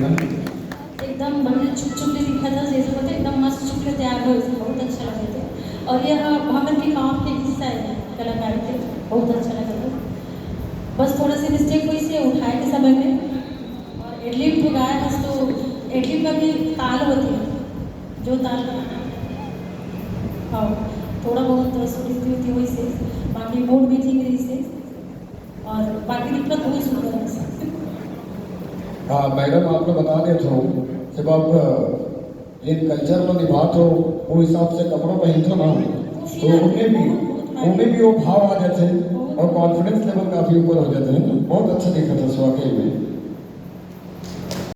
Madam? एकदम बढ़िया चुप के दिखा था, जैसे बोलते एकदम मस्त चुप के तैयार हुए थे, बहुत अच्छा लगे थे। और यह हमारे भी काम के हिस्सा है, कलाकार थे, बहुत अच्छा लगा था। बस थोड़ा सी मिस्टेक हुई से उठाए के समय में, और एडलिप तो गाया बस, तो एडलिप का भी ताल होती है, जो ताल हाँ थोड़ा बहुत सुनिश्चित होती हुई से, बाकी मूड भी ठीक रही से, और बाकी दिक्कत हुई सुंदर है। हाँ मैडम, आपने बता दिया थो जब आप ये कल्चर में निभाते हो वो हिसाब से कपड़ा पहनते हो ना, तो उनमें भी वो भाव आ जाते हैं और कॉन्फिडेंस लेवल काफी ऊपर हो जाते हैं। बहुत अच्छा दिखा था वाकई में।